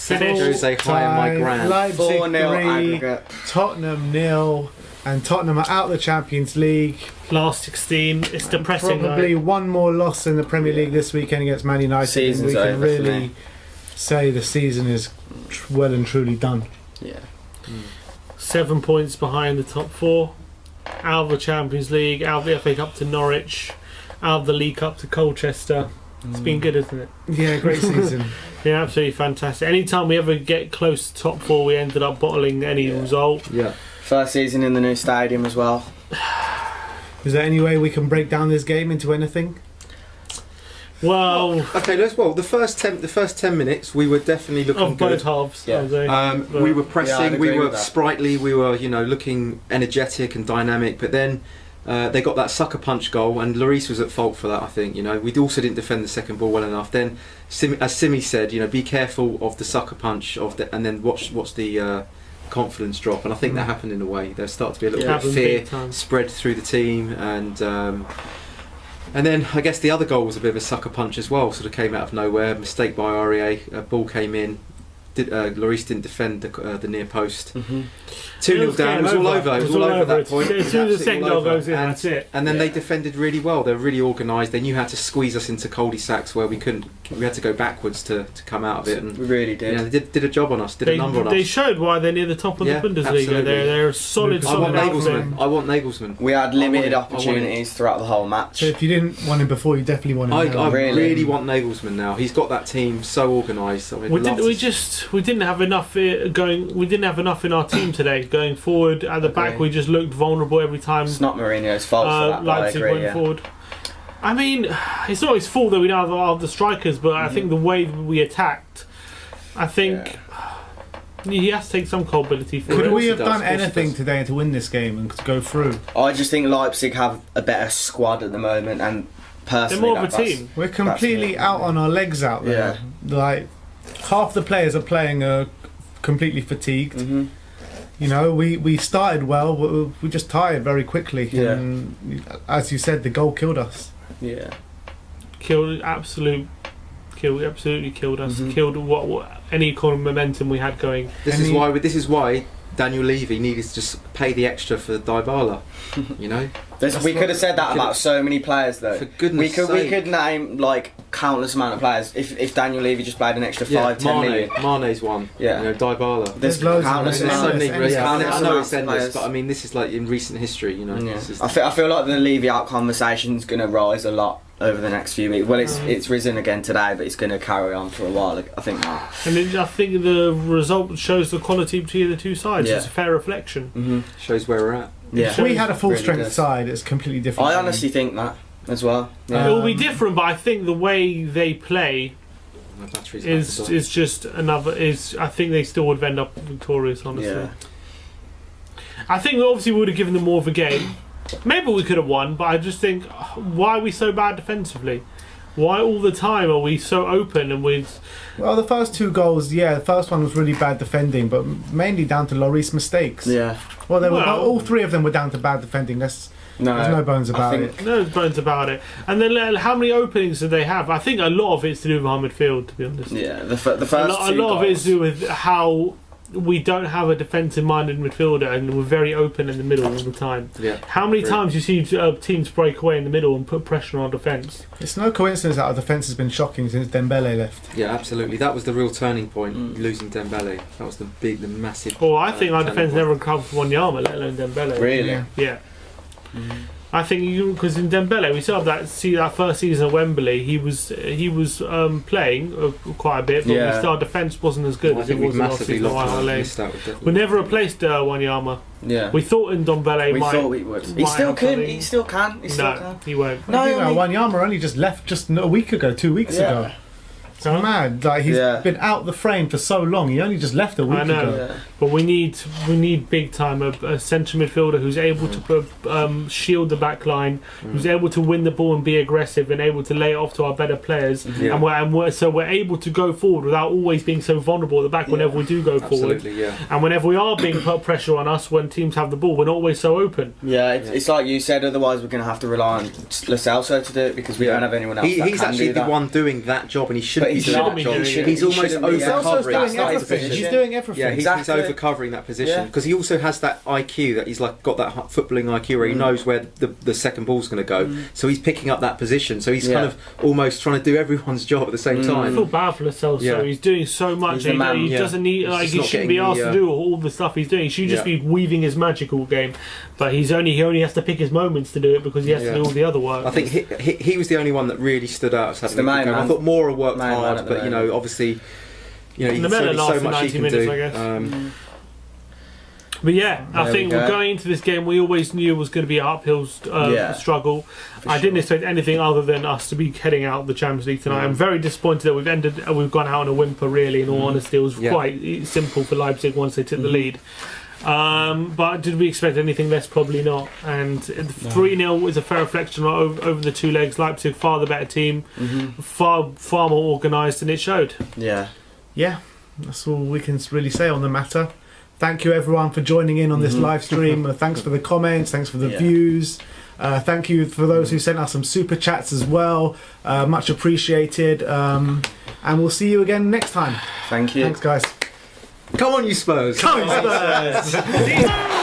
Jose high and my grand. Leipzig 4-0 3, Tottenham 0, and Tottenham are out of the Champions League. Last 16. It's depressing. Probably one more loss in the Premier League this weekend against Man United. Season's we can over for really me. say the season is well and truly done. Yeah. 7 points behind the top 4. Out of the Champions League, out of the FA Cup to Norwich, out of the League Cup to Colchester. It's been good, isn't it? Yeah, great season. Yeah, absolutely fantastic. Anytime we ever get close to top 4, we ended up bottling any result. Yeah. First season in the new stadium as well. Is there any way we can break down this game into anything? Well, Okay, the first 10 minutes we were definitely looking of both good. halves. Yeah. I would say. We were Yeah, I'd pressing, we agree were with that. sprightly, we were looking energetic and dynamic. But then they got that sucker punch goal, and Lloris was at fault for that. I think we also didn't defend the second ball well enough. Then, as Simi said, be careful of the sucker punch and then watch the confidence drop. And I think that happened in a way. There started to be a little bit of fear spread through the team, and then I guess the other goal was a bit of a sucker punch as well. Sort of came out of nowhere. Mistake by REA. A ball came in. Lloris didn't defend the near post. 2-0 down. It was all over. It was all over at that point. As soon as the second goal goes in, that's it. And then they defended really well. They were really organised. They knew how to squeeze us into cul-de-sacs where we couldn't. We had to go backwards to come out of it. And We really did. they did a job on us. Did a number on us. They showed why they're near the top of the Bundesliga. absolutely. They're a solid I want outfit. Nagelsmann. We had limited I want him. opportunities throughout the whole match. So if you didn't want him before, you definitely want him now. I Really? really want Nagelsmann now. He's got that team so organised. I mean, We didn't have enough going. We didn't have enough in our team today. Going forward at the back, we just looked vulnerable every time. It's not Mourinho's fault for that, but I Leipzig agree, went yeah. forward. I mean, it's not his fault that we don't have the strikers, but I think the way we attacked, I think he has to take some culpability for Could it. we have does, done of course he anything does. today to win this game and to go through? I just think Leipzig have a better squad at the moment, and They're personally, more of a that's- team. We're completely out on our legs out there. Like, half the players are playing completely fatigued. We started well, but we just tired very quickly. Yeah. And as you said, the goal killed us. Yeah. Absolutely killed us. Killed what any kind of momentum we had going. This is why Daniel Levy needed to just pay the extra for Dybala. We could have said that about so many players, though. For goodness' we sake. could name like countless amount of players. If Daniel Levy just played an extra 5-10 million. Mane's one. Yeah. Dybala. There's loads of countless them. There's so many. Endless, I endless know amounts it's of endless, players. but I mean, this is like in recent history. Yeah. This is- I feel like the Levy out conversation's going to rise a lot over the next few weeks. Well, it's risen again today, but it's going to carry on for a while, I think. Now. And then I think the result shows the quality between the two sides. Yeah. It's a fair reflection. shows where we're at. Yeah. If we had a full Really strength does. side, it's completely different. I honestly think that as well. It will be different, but I think the way they play My battery's is just another. I think they still would end up victorious. Honestly, Yeah. I think obviously we would have given them more of a game. Maybe we could have won, but I just think, why are we so bad defensively? Why all the time are we so open and with? Well, the first two goals, the first one was really bad defending, but mainly down to Lloris mistakes. Yeah. Well, Well- all three of them were down to bad defending. There's no bones about it. No bones about it. And then how many openings did they have? I think a lot of it's to do with our midfield, to be honest. Yeah. The first A lot of it is to do with how we don't have a defensive-minded midfielder, and we're very open in the middle all the time. Yeah. How many times you see teams break away in the middle and put pressure on defence? It's no coincidence that our defence has been shocking since Dembele left. Yeah, absolutely. That was the real turning point. Losing Dembele. That was the massive. Well, I think our turning defence point. never recovered from Wanyama, let alone Dembele. Really? Yeah. I think because in Dembele we still have that first season at Wembley he was playing quite a bit, but our defence wasn't as good I as it think we was last massively season. missed out with We never replaced Wanyama. Yeah. We thought in Ndombele We might. thought we would. He might still have can. something. He still can. He still No, can. he won't. No, Wanyama only just left just a week ago, 2 weeks ago. It's mad. Like he's been out the frame for so long. He only just left a week I know. ago. Yeah. But we need big time a centre midfielder who's able to shield the back line, who's able to win the ball and be aggressive and able to lay it off to our better players. Yeah. So we're able to go forward without always being so vulnerable at the back whenever we do go forward. Yeah. And whenever we are being put pressure on us when teams have the ball, we're not always so open. Yeah, it's like you said, otherwise we're going to have to rely on Lo Celso to do it because we don't have anyone else that he's can actually do that. the one doing that job, and he shouldn't But be he doing shouldn't that be job. doing it. He's He almost shouldn't be. Celso's over-covering. doing not his everything. position. He's doing everything. Yeah, he's Exactly. over-covering that position Yeah. because he also has that IQ that he's like got that footballing IQ where he knows where the second ball's going to go. So he's picking up that position. So he's kind of almost trying to do everyone's job at the same I time. feel bad for Lo Celso. Yeah. He's doing so much. He's the man, He doesn't need. He's just He not shouldn't be getting asked the, to do all the stuff he's doing. He should just Yeah. be weaving his magic all game. But he only has to pick his moments to do it because he has to do all the other work. I think he was the only one that really stood out as having the a good main game. man. I thought Mora worked Main man hard, at the but moment. obviously, he's The men are only so lasting much he 90 can minutes, do. I guess. But yeah, I There think we go. going into this game, we always knew it was going to be an uphill struggle. I didn't expect anything other than us to be heading out the Champions League tonight. I'm very disappointed that we've gone out on a whimper. Really, in all honesty, it was quite simple for Leipzig once they took the lead. But did we expect anything less? Probably not. And 3-0 is a fair reflection over the two legs. Leipzig, far the better team, far more organised, and it showed. Yeah. Yeah, that's all we can really say on the matter. Thank you everyone for joining in on this live stream. Thanks for the comments, thanks for the views. Thank you for those who sent us some super chats as well. Much appreciated. And we'll see you again next time. Thank you. Thanks guys. come on, you Spurs! Come on, Spurs!